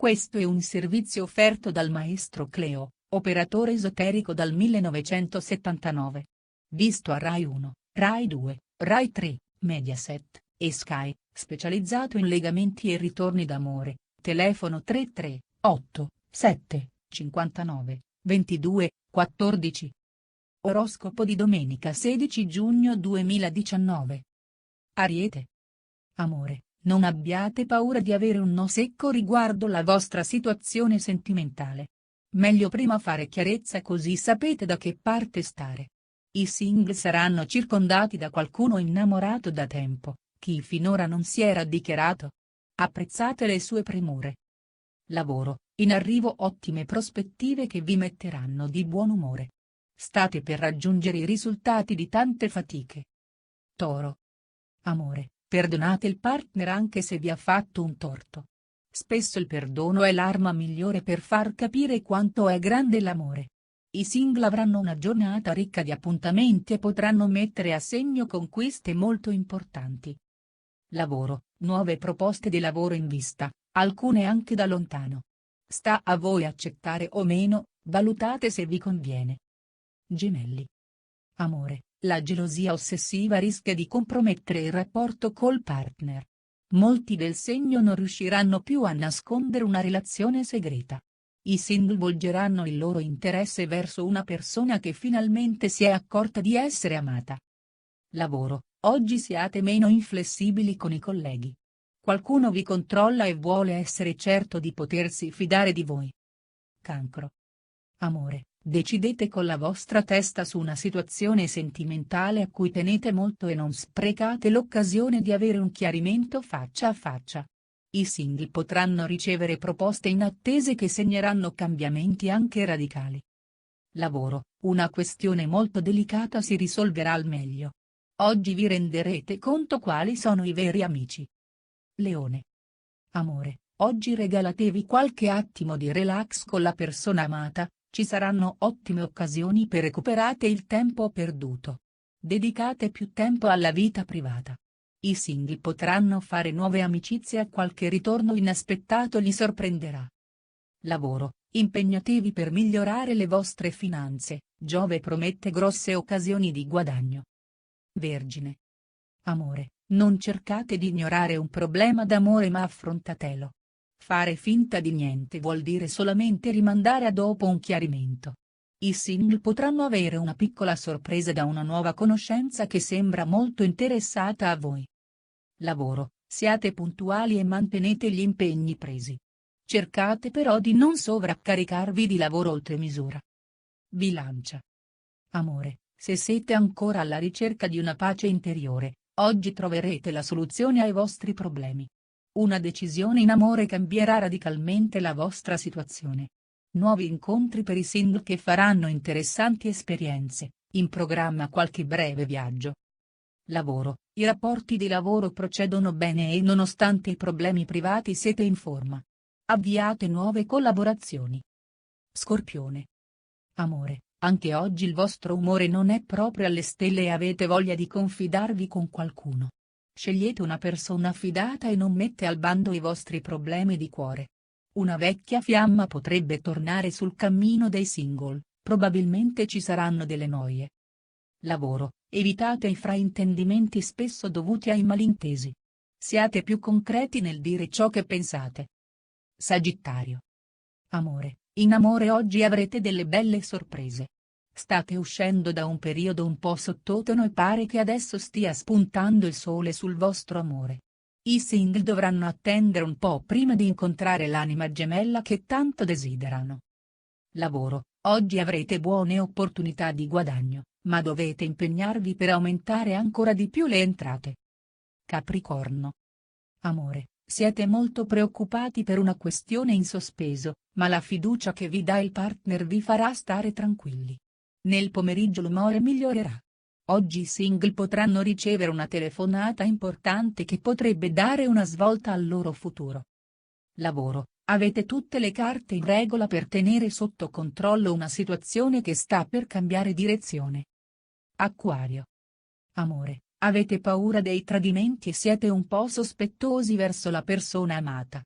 Questo è un servizio offerto dal maestro Cleo, operatore esoterico dal 1979. Visto a Rai 1, Rai 2, Rai 3, Mediaset e Sky, specializzato in legamenti e ritorni d'amore, telefono 33 8 7 59 22 14. Oroscopo di domenica 16 giugno 2019. Ariete. Amore, non abbiate paura di avere un no secco riguardo la vostra situazione sentimentale. Meglio prima fare chiarezza, così sapete da che parte stare. I single saranno circondati da qualcuno innamorato da tempo, chi finora non si era dichiarato. Apprezzate le sue premure. Lavoro, in arrivo ottime prospettive che vi metteranno di buon umore. State per raggiungere i risultati di tante fatiche. Toro. Amore, perdonate il partner anche se vi ha fatto un torto. Spesso il perdono è l'arma migliore per far capire quanto è grande l'amore. I single avranno una giornata ricca di appuntamenti e potranno mettere a segno conquiste molto importanti. Lavoro, nuove proposte di lavoro in vista, alcune anche da lontano. Sta a voi accettare o meno, valutate se vi conviene. Gemelli. Amore, la gelosia ossessiva rischia di compromettere il rapporto col partner. Molti del segno non riusciranno più a nascondere una relazione segreta. I single volgeranno il loro interesse verso una persona che finalmente si è accorta di essere amata. Lavoro, oggi siate meno inflessibili con i colleghi. Qualcuno vi controlla e vuole essere certo di potersi fidare di voi. Cancro. Amore, decidete con la vostra testa su una situazione sentimentale a cui tenete molto e non sprecate l'occasione di avere un chiarimento faccia a faccia. I single potranno ricevere proposte inattese che segneranno cambiamenti anche radicali. Lavoro, una questione molto delicata si risolverà al meglio. Oggi vi renderete conto quali sono i veri amici. Leone. Amore, oggi regalatevi qualche attimo di relax con la persona amata. Ci saranno ottime occasioni per recuperare il tempo perduto. Dedicate più tempo alla vita privata. I single potranno fare nuove amicizie e qualche ritorno inaspettato li sorprenderà. Lavoro, impegnatevi per migliorare le vostre finanze, Giove promette grosse occasioni di guadagno. Vergine. Amore, non cercate di ignorare un problema d'amore ma affrontatelo. Fare finta di niente vuol dire solamente rimandare a dopo un chiarimento. I single potranno avere una piccola sorpresa da una nuova conoscenza che sembra molto interessata a voi. Lavoro, siate puntuali e mantenete gli impegni presi. Cercate però di non sovraccaricarvi di lavoro oltre misura. Bilancia. Amore, se siete ancora alla ricerca di una pace interiore, oggi troverete la soluzione ai vostri problemi. Una decisione in amore cambierà radicalmente la vostra situazione. Nuovi incontri per i single che faranno interessanti esperienze, in programma qualche breve viaggio. Lavoro, i rapporti di lavoro procedono bene e nonostante i problemi privati siete in forma. Avviate nuove collaborazioni. Scorpione. Amore, anche oggi il vostro umore non è proprio alle stelle e avete voglia di confidarvi con qualcuno. Scegliete una persona fidata e non mette al bando i vostri problemi di cuore. Una vecchia fiamma potrebbe tornare sul cammino dei single, probabilmente ci saranno delle noie. Lavoro, evitate i fraintendimenti spesso dovuti ai malintesi. Siate più concreti nel dire ciò che pensate. Sagittario. Amore, in amore oggi avrete delle belle sorprese. State uscendo da un periodo un po' sottotono e pare che adesso stia spuntando il sole sul vostro amore. I single dovranno attendere un po' prima di incontrare l'anima gemella che tanto desiderano. Lavoro, oggi avrete buone opportunità di guadagno, ma dovete impegnarvi per aumentare ancora di più le entrate. Capricorno. Amore, siete molto preoccupati per una questione in sospeso, ma la fiducia che vi dà il partner vi farà stare tranquilli. Nel pomeriggio l'umore migliorerà. Oggi i single potranno ricevere una telefonata importante che potrebbe dare una svolta al loro futuro. Lavoro, avete tutte le carte in regola per tenere sotto controllo una situazione che sta per cambiare direzione. Acquario. Amore, avete paura dei tradimenti e siete un po' sospettosi verso la persona amata.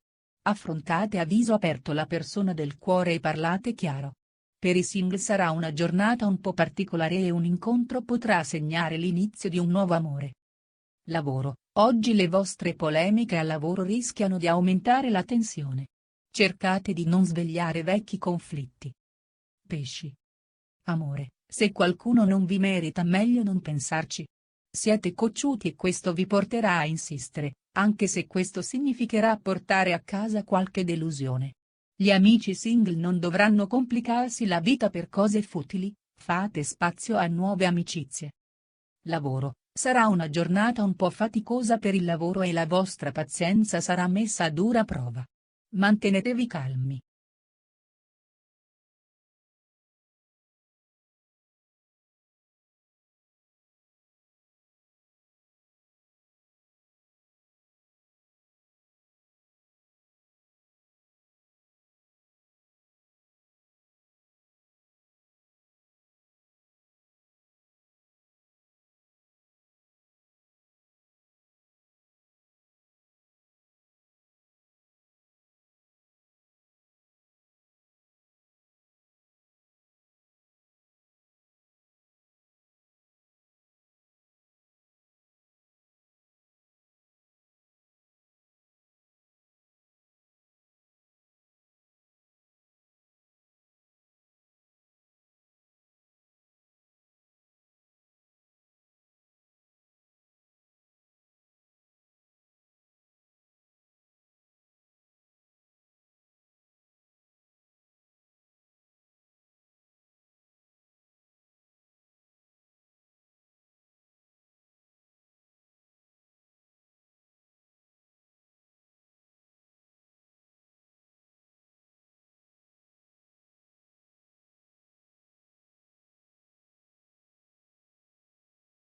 Affrontate a viso aperto la persona del cuore e parlate chiaro. Per i single sarà una giornata un po' particolare e un incontro potrà segnare l'inizio di un nuovo amore. Lavoro: oggi le vostre polemiche al lavoro rischiano di aumentare la tensione. Cercate di non svegliare vecchi conflitti. Pesci. Amore: se qualcuno non vi merita meglio non pensarci. Siete cocciuti e questo vi porterà a insistere, anche se questo significherà portare a casa qualche delusione. Gli amici single non dovranno complicarsi la vita per cose futili, fate spazio a nuove amicizie. Lavoro: sarà una giornata un po' faticosa per il lavoro e la vostra pazienza sarà messa a dura prova. Mantenetevi calmi,